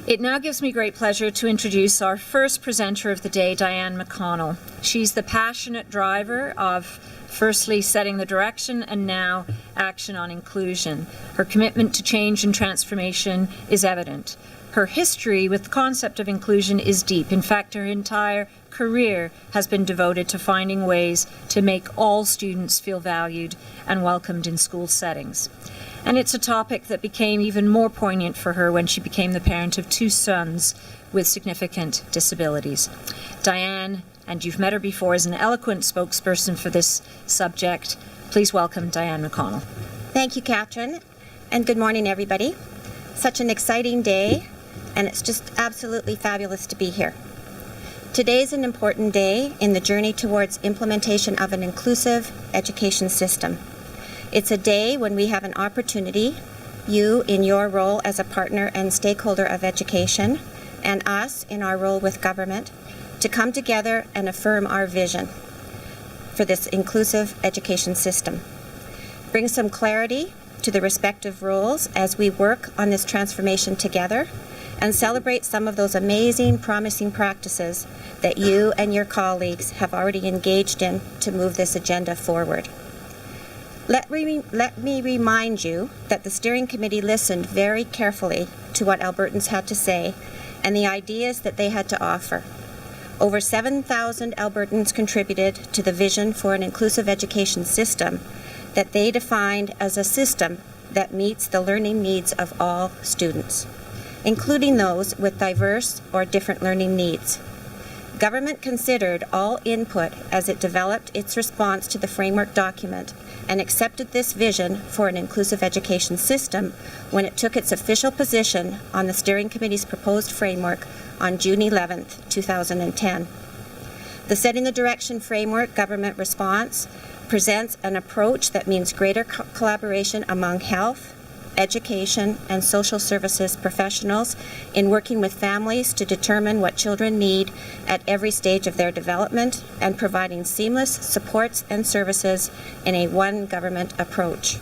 It now gives me great pleasure to introduce our first presenter of the day, Diane McConnell. She's the passionate driver of firstly setting the direction and now action on inclusion. Her commitment to change and transformation is evident. Her history with the concept of inclusion is deep. In fact, her entire career has been devoted to finding ways to make all students feel valued and welcomed in school settings. And it's a topic that became even more poignant for her when she became the parent of two sons with significant disabilities. Diane, and you've met her before, is an eloquent spokesperson for this subject. Please welcome Diane McConnell. Thank you, Catherine, and good morning, everybody. Such an exciting day, and it's just absolutely fabulous to be here. Today is an important day in the journey towards implementation of an inclusive education system. It's a day when we have an opportunity, you in your role as a partner and stakeholder of education, and us in our role with government, to come together and affirm our vision for this inclusive education system. Bring some clarity to the respective roles as we work on this transformation together, and celebrate some of those amazing, promising practices that you and your colleagues have already engaged in to move this agenda forward. Let me remind you that the steering committee listened very carefully to what Albertans had to say and the ideas that they had to offer. Over 7,000 Albertans contributed to the vision for an inclusive education system that they defined as a system that meets the learning needs of all students, including those with diverse or different learning needs. Government considered all input as it developed its response to the framework document and accepted this vision for an inclusive education system when it took its official position on the steering committee's proposed framework on June 11, 2010. The Setting the Direction Framework government response presents an approach that means greater collaboration among health, education, and social services professionals in working with families to determine what children need at every stage of their development and providing seamless supports and services in a one government approach.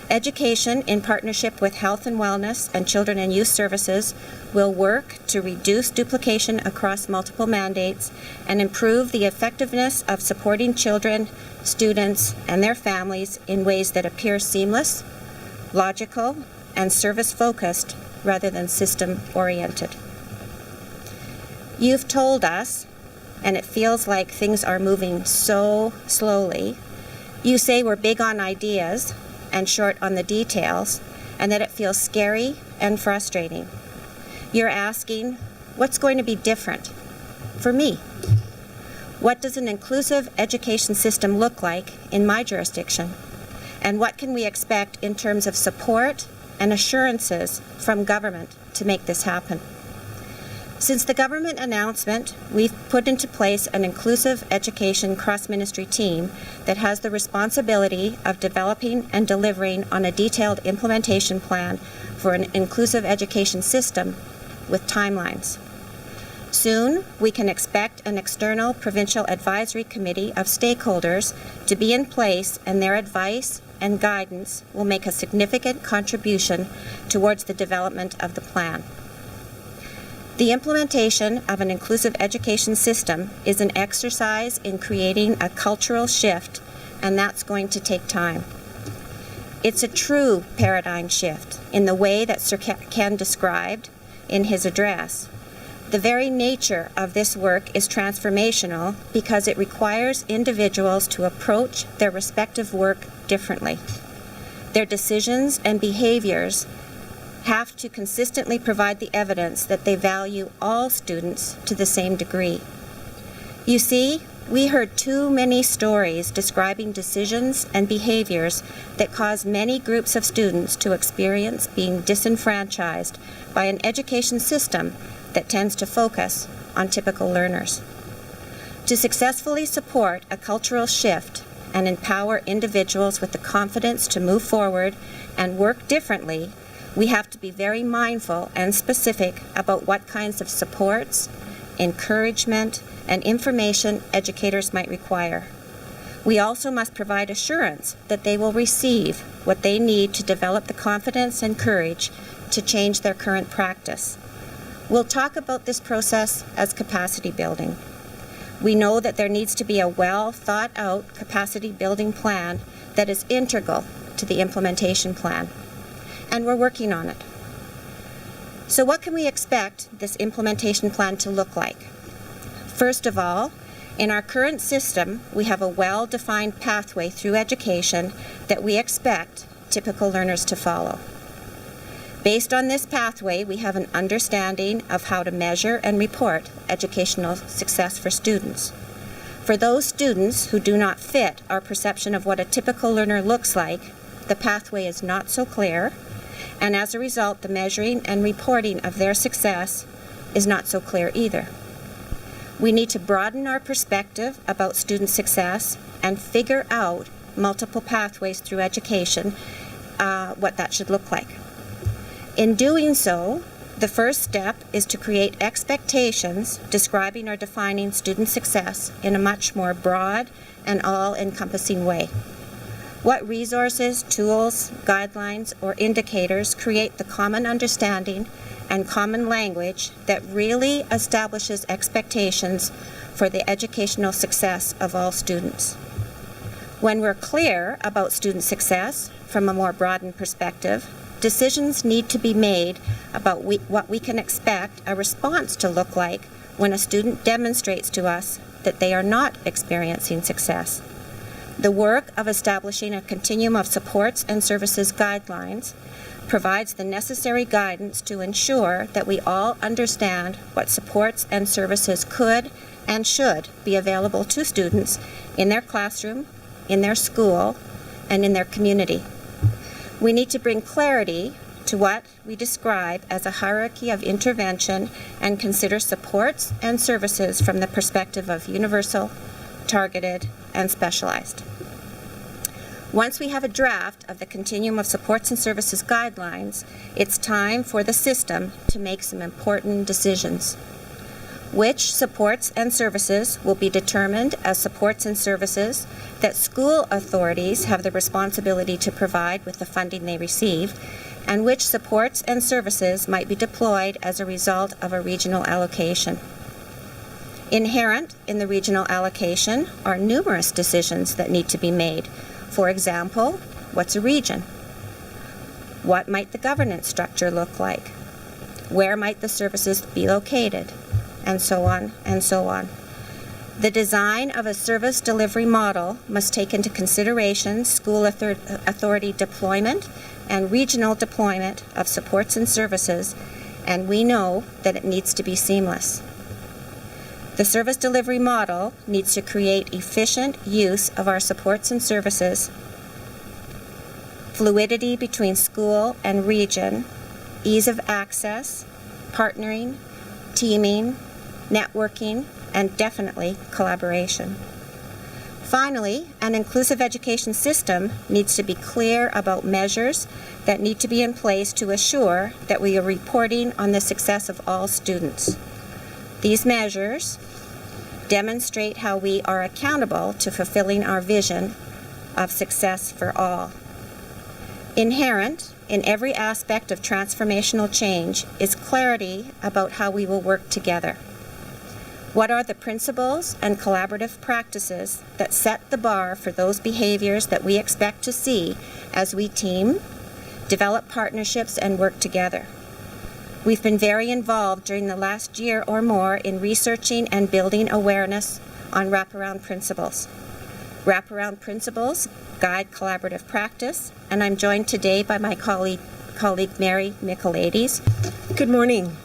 Education, in partnership with Health and Wellness and Children and Youth Services, will work to reduce duplication across multiple mandates and improve the effectiveness of supporting children, students, and their families in ways that appear seamless, logical, and service-focused rather than system-oriented. You've told us, and it feels like things are moving so slowly, you say we're big on ideas and short on the details, and that it feels scary and frustrating. You're asking, what's going to be different for me? What does an inclusive education system look like in my jurisdiction? And what can we expect in terms of support and assurances from government to make this happen? Since the government announcement, we've put into place an inclusive education cross-ministry team that has the responsibility of developing and delivering on a detailed implementation plan for an inclusive education system with timelines. Soon, we can expect an external provincial advisory committee of stakeholders to be in place, and their advice and guidance will make a significant contribution towards the development of the plan. The implementation of an inclusive education system is an exercise in creating a cultural shift, and that's going to take time. It's a true paradigm shift in the way that Sir Ken described in his address. The very nature of this work is transformational because it requires individuals to approach their respective work differently. Their decisions and behaviors have to consistently provide the evidence that they value all students to the same degree. You see, we heard too many stories describing decisions and behaviors that cause many groups of students to experience being disenfranchised by an education system that tends to focus on typical learners. To successfully support a cultural shift and empower individuals with the confidence to move forward and work differently, we have to be very mindful and specific about what kinds of supports, encouragement, and information educators might require. We also must provide assurance that they will receive what they need to develop the confidence and courage to change their current practice, We'll talk about this process as capacity building. We know that there needs to be a well thought out capacity building plan that is integral to the implementation plan, and we're working on it. So what can we expect this implementation plan to look like? First of all, in our current system, we have a well-defined pathway through education that we expect typical learners to follow. Based on this pathway, we have an understanding of how to measure and report educational success for students. For those students who do not fit our perception of what a typical learner looks like, the pathway is not so clear, and as a result, the measuring and reporting of their success is not so clear either. We need to broaden our perspective about student success and figure out multiple pathways through education, what that should look like. In doing so, the first step is to create expectations describing or defining student success in a much more broad and all-encompassing way. What resources, tools, guidelines, or indicators create the common understanding and common language that really establishes expectations for the educational success of all students? When we're clear about student success from a more broadened perspective, decisions need to be made about what we can expect a response to look like when a student demonstrates to us that they are not experiencing success. The work of establishing a continuum of supports and services guidelines provides the necessary guidance to ensure that we all understand what supports and services could and should be available to students in their classroom, in their school, and in their community. We need to bring clarity to what we describe as a hierarchy of intervention and consider supports and services from the perspective of universal, targeted, and specialized. Once we have a draft of the continuum of supports and services guidelines, it's time for the system to make some important decisions. Which supports and services will be determined as supports and services that school authorities have the responsibility to provide with the funding they receive, and which supports and services might be deployed as a result of a regional allocation. Inherent in the regional allocation are numerous decisions that need to be made. For example, what's a region? What might the governance structure look like? Where might the services be located? And so on and so on. The design of a service delivery model must take into consideration school authority deployment and regional deployment of supports and services, and we know that it needs to be seamless. The service delivery model needs to create efficient use of our supports and services, fluidity between school and region, ease of access, partnering, teaming, networking, and definitely collaboration. Finally, an inclusive education system needs to be clear about measures that need to be in place to assure that we are reporting on the success of all students. These measures demonstrate how we are accountable to fulfilling our vision of success for all. Inherent in every aspect of transformational change is clarity about how we will work together. What are the principles and collaborative practices that set the bar for those behaviors that we expect to see as we team, develop partnerships, and work together? We've been very involved during the last year or more in researching and building awareness on wraparound principles. Wraparound principles guide collaborative practice, and I'm joined today by my colleague Mary Michaelides. Good morning.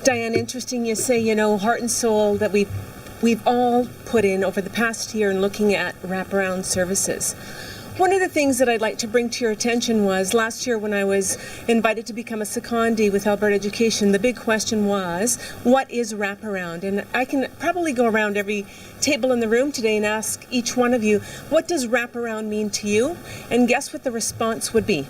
Diane, interesting you say, heart and soul that we've all put in over the past year in looking at wraparound services. One of the things that I'd like to bring to your attention was last year when I was invited to become a secondee with Alberta Education, the big question was, what is wraparound? And I can probably go around every table in the room today and ask each one of you, what does wraparound mean to you? And guess what the response would be?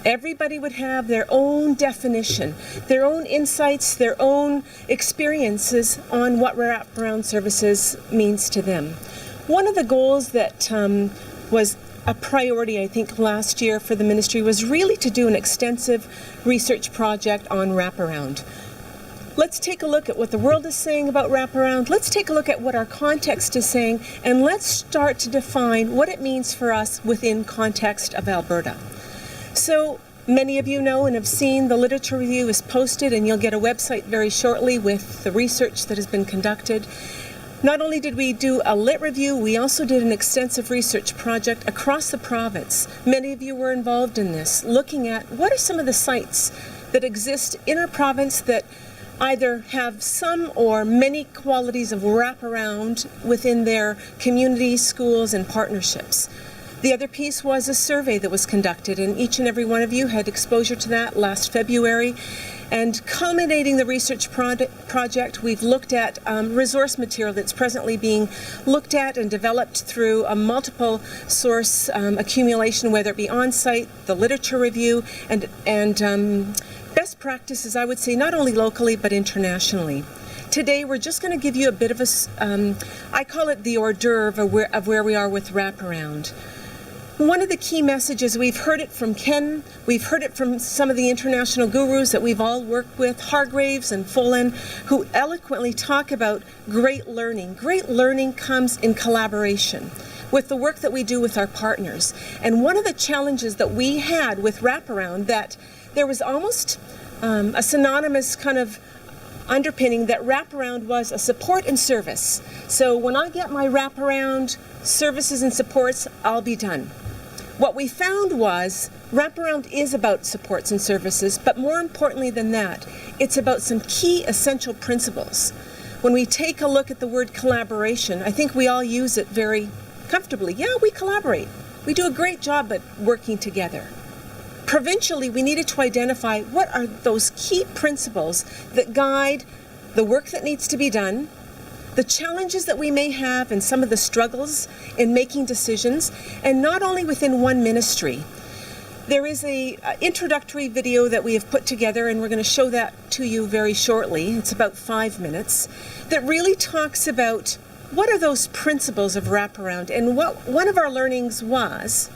Everybody would have their own definition, their own insights, their own experiences on what wraparound services means to them. One of the goals that was a priority, I think, last year for the ministry was really to do an extensive research project on wraparound. Let's take a look at what the world is saying about wraparound. Let's take a look at what our context is saying, and let's start to define what it means for us within context of Alberta. So many of you know and have seen the literature review is posted, and you'll get a website very shortly with the research that has been conducted. Not only did we do a lit review, we also did an extensive research project across the province. Many of you were involved in this, looking at what are some of the sites that exist in our province that either have some or many qualities of wraparound within their communities, schools, and partnerships. The other piece was a survey that was conducted, and each and every one of you had exposure to that last February. And culminating the research project, we've looked at resource material that's presently being looked at and developed through a multiple source accumulation, whether it be on-site, the literature review, and best practices, I would say, not only locally but internationally. Today, we're just going to give you a bit of I call it the hors d'oeuvre of where we are with wraparound. One of the key messages, we've heard it from Ken, we've heard it from some of the international gurus that we've all worked with, Hargraves and Fullen, who eloquently talk about great learning. Great learning comes in collaboration with the work that we do with our partners. And one of the challenges that we had with wraparound, that there was almost a synonymous kind of underpinning that wraparound was a support and service. So when I get my wraparound services and supports, I'll be done. What we found was wraparound is about supports and services, but more importantly than that, it's about some key essential principles. When we take a look at the word collaboration, I think we all use it very comfortably. Yeah, we collaborate. We do a great job at working together. Provincially, we needed to identify what are those key principles that guide the work that needs to be done, the challenges that we may have, and some of the struggles in making decisions, and not only within one ministry. There is a introductory video that we have put together, and we're going to show that to you very shortly. It's about 5 minutes, that really talks about what are those principles of wraparound. And what one of our learnings was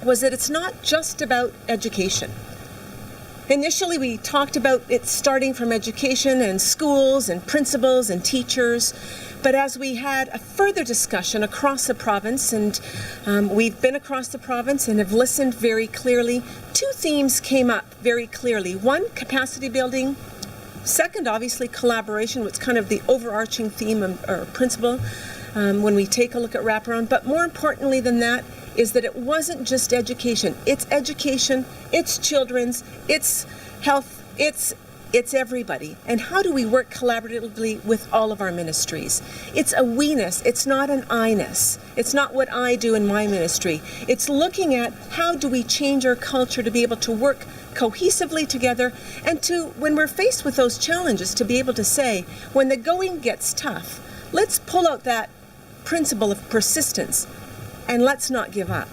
that it's not just about education. Initially, we talked about it starting from education and schools and principals and teachers, but as we had a further discussion across the province, and we've been across the province and have listened very clearly, 2 themes came up very clearly. One, capacity building. Second, obviously, collaboration, which is kind of the overarching theme or principle when we take a look at wraparound. But more importantly than that, is that it wasn't just education. It's education, it's children's, it's health, it's everybody. And how do we work collaboratively with all of our ministries? It's a we-ness, it's not an I-ness. It's not what I do in my ministry. It's looking at how do we change our culture to be able to work cohesively together, and to, when we're faced with those challenges, to be able to say, when the going gets tough, let's pull out that principle of persistence and let's not give up.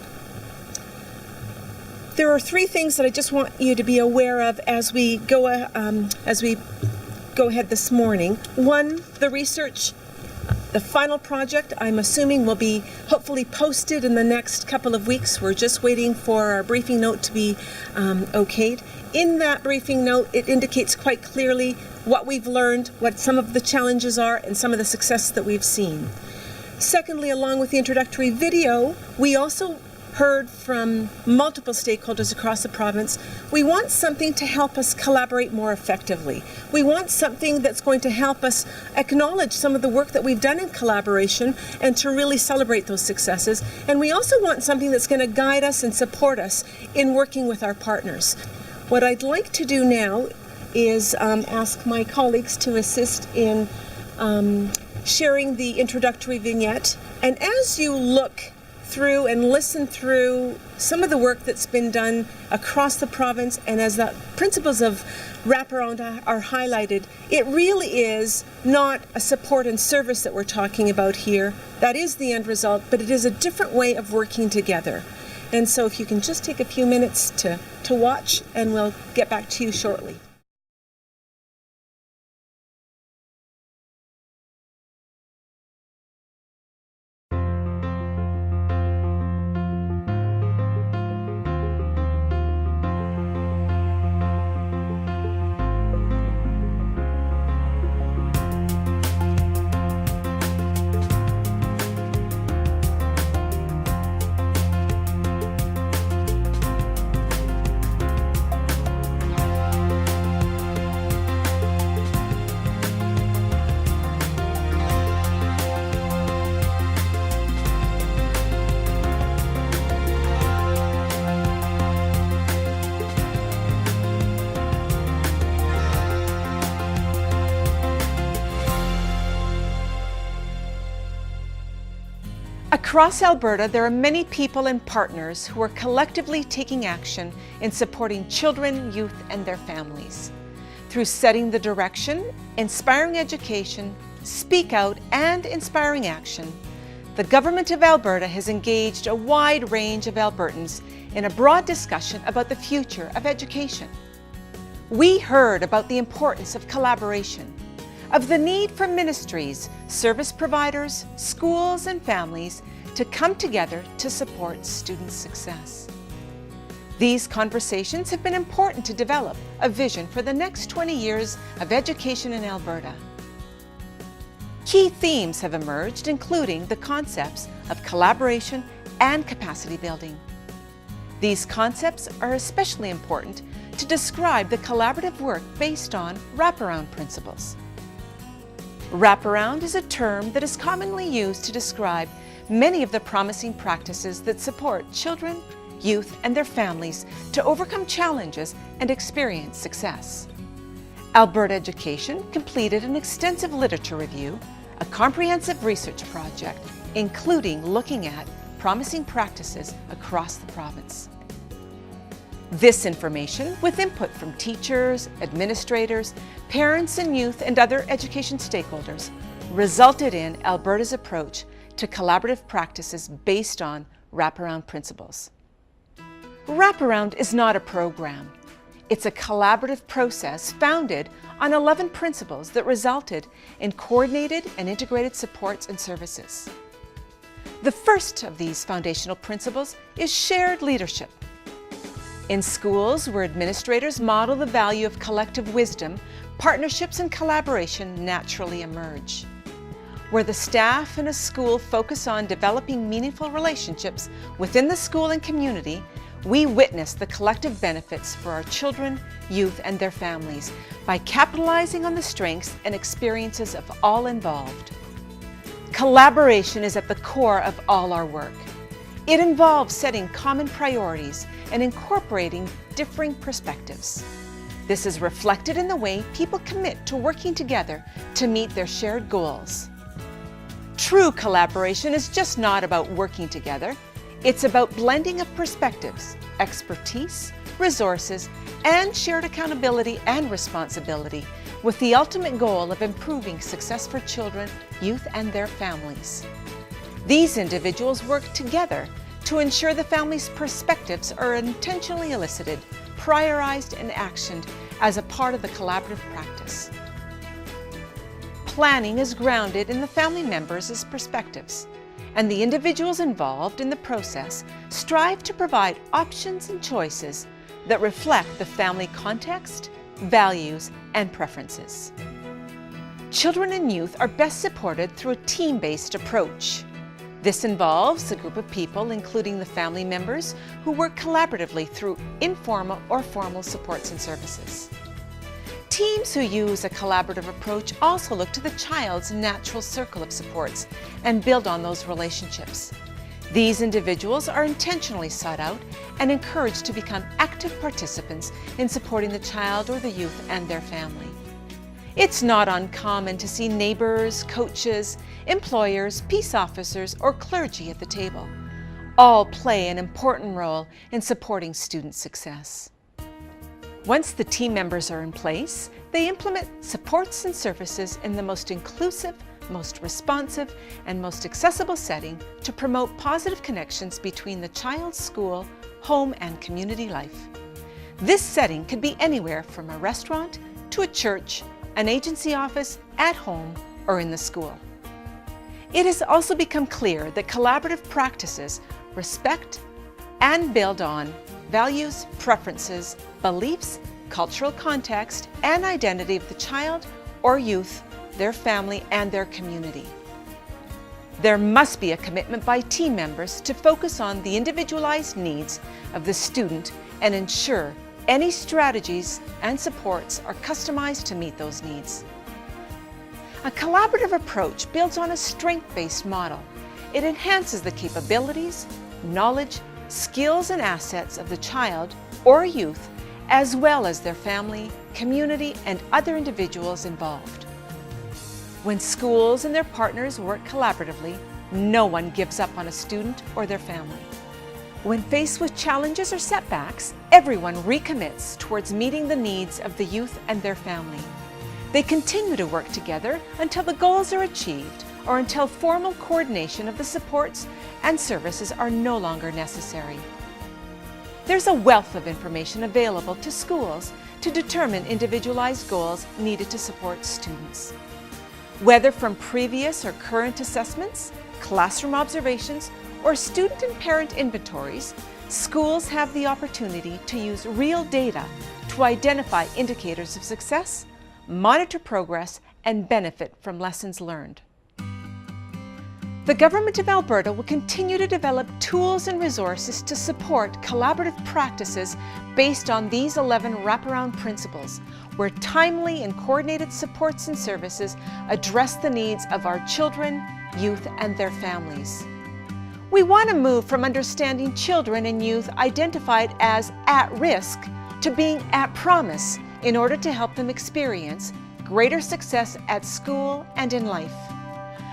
There are 3 things that I just want you to be aware of as we go ahead this morning. 1, the research, the final project, I'm assuming will be hopefully posted in the next couple of weeks. We're just waiting for our briefing note to be okayed. In that briefing note, it indicates quite clearly what we've learned, what some of the challenges are, and some of the successes that we've seen. Secondly, along with the introductory video, we also heard from multiple stakeholders across the province. We want something to help us collaborate more effectively. We want something that's going to help us acknowledge some of the work that we've done in collaboration and to really celebrate those successes. And we also want something that's going to guide us and support us in working with our partners. What I'd like to do now is ask my colleagues to assist in sharing the introductory vignette. And as you look through and listen through some of the work that's been done across the province, and as the principles of wraparound are highlighted, it really is not a support and service that we're talking about here. That is the end result, but it is a different way of working together. And so if you can just take a few minutes to watch, and we'll get back to you shortly. Across Alberta, there are many people and partners who are collectively taking action in supporting children, youth, and their families. Through setting the direction, inspiring education, speak out, and inspiring action, the Government of Alberta has engaged a wide range of Albertans in a broad discussion about the future of education. We heard about the importance of collaboration, of the need for ministries, service providers, schools, and families to come together to support students' success. These conversations have been important to develop a vision for the next 20 years of education in Alberta. Key themes have emerged, including the concepts of collaboration and capacity building. These concepts are especially important to describe the collaborative work based on wraparound principles. Wraparound is a term that is commonly used to describe many of the promising practices that support children, youth, and their families to overcome challenges and experience success. Alberta Education completed an extensive literature review, a comprehensive research project, including looking at promising practices across the province. This information, with input from teachers, administrators, parents and youth, and other education stakeholders, resulted in Alberta's approach to collaborative practices based on wraparound principles. Wraparound is not a program. It's a collaborative process founded on 11 principles that resulted in coordinated and integrated supports and services. The first of these foundational principles is shared leadership. In schools where administrators model the value of collective wisdom, partnerships and collaboration naturally emerge. Where the staff in a school focus on developing meaningful relationships within the school and community, we witness the collective benefits for our children, youth, and their families by capitalizing on the strengths and experiences of all involved. Collaboration is at the core of all our work. It involves setting common priorities and incorporating differing perspectives. This is reflected in the way people commit to working together to meet their shared goals. True collaboration is just not about working together. It's about blending of perspectives, expertise, resources, and shared accountability and responsibility with the ultimate goal of improving success for children, youth, and their families. These individuals work together to ensure the family's perspectives are intentionally elicited, prioritized, and actioned as a part of the collaborative practice. Planning is grounded in the family members' perspectives, and the individuals involved in the process strive to provide options and choices that reflect the family context, values, and preferences. Children and youth are best supported through a team-based approach. This involves a group of people, including the family members, who work collaboratively through informal or formal supports and services. Teams who use a collaborative approach also look to the child's natural circle of supports and build on those relationships. These individuals are intentionally sought out and encouraged to become active participants in supporting the child or the youth and their family. It's not uncommon to see neighbors, coaches, employers, peace officers, or clergy at the table. All play an important role in supporting student success. Once the team members are in place, they implement supports and services in the most inclusive, most responsive, and most accessible setting to promote positive connections between the child's school, home, and community life. This setting could be anywhere from a restaurant to a church, an agency office, at home, or in the school. It has also become clear that collaborative practices respect and build on values, preferences, beliefs, cultural context, and identity of the child or youth, their family, and their community. There must be a commitment by team members to focus on the individualized needs of the student and ensure any strategies and supports are customized to meet those needs. A collaborative approach builds on a strength-based model. It enhances the capabilities, knowledge, skills, and assets of the child or youth, as well as their family, community, and other individuals involved. When schools and their partners work collaboratively, no one gives up on a student or their family. When faced with challenges or setbacks, everyone recommits towards meeting the needs of the youth and their family. They continue to work together until the goals are achieved or until formal coordination of the supports and services are no longer necessary. There's a wealth of information available to schools to determine individualized goals needed to support students. Whether from previous or current assessments, classroom observations, or student and parent inventories, schools have the opportunity to use real data to identify indicators of success, monitor progress, and benefit from lessons learned. The Government of Alberta will continue to develop tools and resources to support collaborative practices based on these 11 wraparound principles, where timely and coordinated supports and services address the needs of our children, youth, and their families. We want to move from understanding children and youth identified as at risk to being at promise in order to help them experience greater success at school and in life.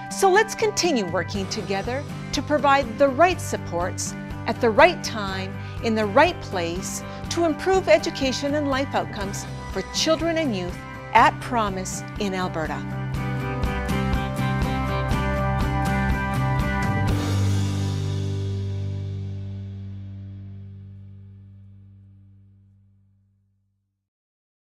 So let's continue working together to provide the right supports at the right time in the right place to improve education and life outcomes for children and youth at promise in Alberta.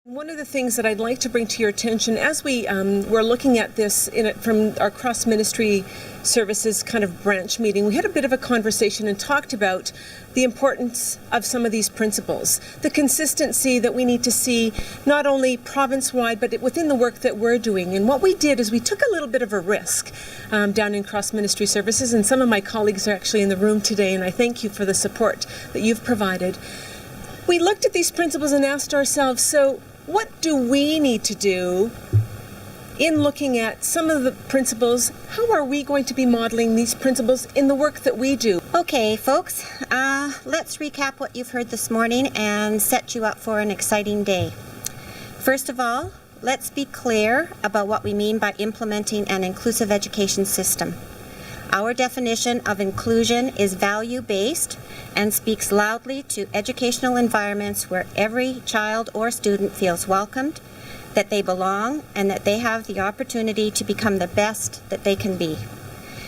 One of the things that I'd like to bring to your attention as we were looking at this from our cross-ministry services kind of branch meeting, we had a bit of a conversation and talked about the importance of some of these principles, the consistency that we need to see not only province-wide but within the work that we're doing. And what we did is we took a little bit of a risk down in cross-ministry services, and some of my colleagues are actually in the room today, and I thank you for the support that you've provided. We looked at these principles and asked ourselves, so what do we need to do in looking at some of the principles? How are we going to be modeling these principles in the work that we do? Okay, folks, let's recap what you've heard this morning and set you up for an exciting day. First of all, let's be clear about what we mean by implementing an inclusive education system. Our definition of inclusion is value-based and speaks loudly to educational environments where every child or student feels welcomed, that they belong, and that they have the opportunity to become the best that they can be.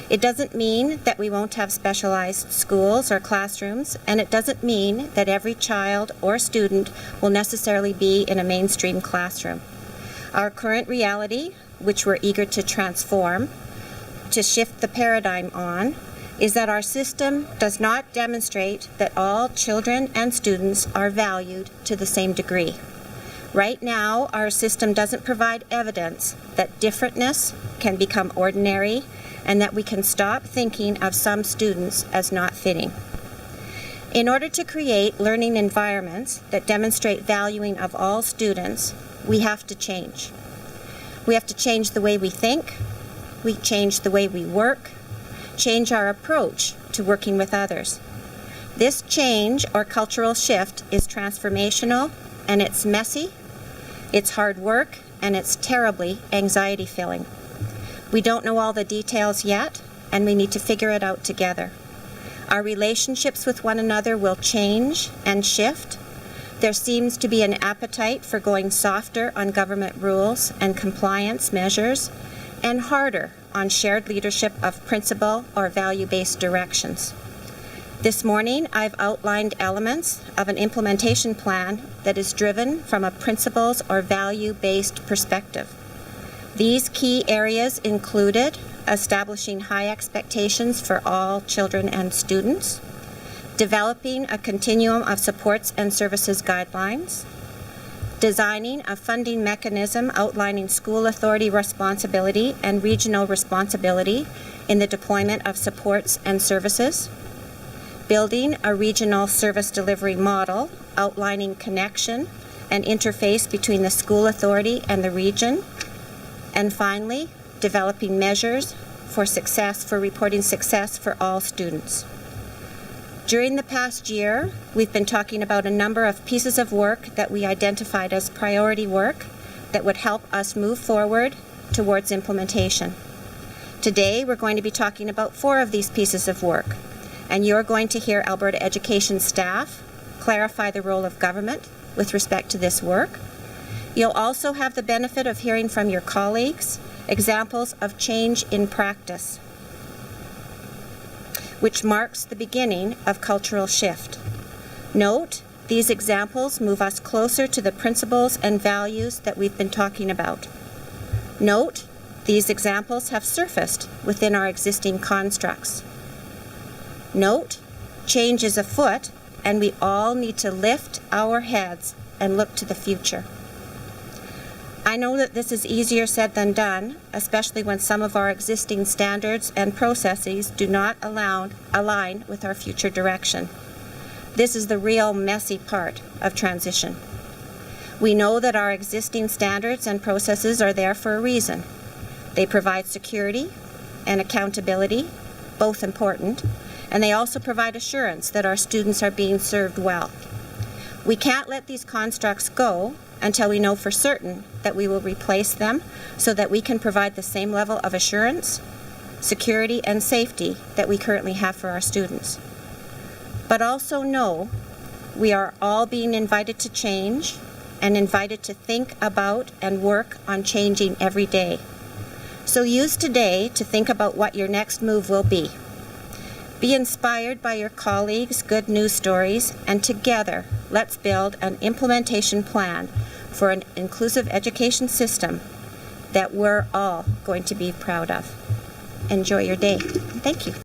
It doesn't mean that we won't have specialized schools or classrooms, and it doesn't mean that every child or student will necessarily be in a mainstream classroom. Our current reality, which we're eager to transform, to shift the paradigm on, is that our system does not demonstrate that all children and students are valued to the same degree. Right now, our system doesn't provide evidence that differentness can become ordinary and that we can stop thinking of some students as not fitting. In order to create learning environments that demonstrate valuing of all students, we have to change. We have to change the way we think, we change the way we work, change our approach to working with others. This change or cultural shift is transformational, and it's messy, it's hard work, and it's terribly anxiety-filling. We don't know all the details yet, and we need to figure it out together. Our relationships with one another will change and shift. There seems to be an appetite for going softer on government rules and compliance measures, and harder on shared leadership of principle or value-based directions. This morning, I've outlined elements of an implementation plan that is driven from a principles or value-based perspective. These key areas included establishing high expectations for all children and students, developing a continuum of supports and services guidelines, designing a funding mechanism outlining school authority responsibility and regional responsibility in the deployment of supports and services, building a regional service delivery model outlining connection and interface between the school authority and the region, and finally, developing measures for reporting success for all students. During the past year, we've been talking about a number of pieces of work that we identified as priority work that would help us move forward towards implementation. Today, we're going to be talking about 4 of these pieces of work, and you're going to hear Alberta Education staff clarify the role of government with respect to this work. You'll also have the benefit of hearing from your colleagues examples of change in practice, which marks the beginning of cultural shift. Note, these examples move us closer to the principles and values that we've been talking about. Note, these examples have surfaced within our existing constructs. Note, change is afoot, and we all need to lift our heads and look to the future. I know that this is easier said than done, especially when some of our existing standards and processes do not align with our future direction. This is the real messy part of transition. We know that our existing standards and processes are there for a reason. They provide security and accountability, both important, and they also provide assurance that our students are being served well. We can't let these constructs go until we know for certain that we will replace them so that we can provide the same level of assurance, security, and safety that we currently have for our students. But also know we are all being invited to change and invited to think about and work on changing every day. So use today to think about what your next move will be. Be inspired by your colleagues' good news stories, and together, let's build an implementation plan for an inclusive education system that we're all going to be proud of. Enjoy your day. Thank you.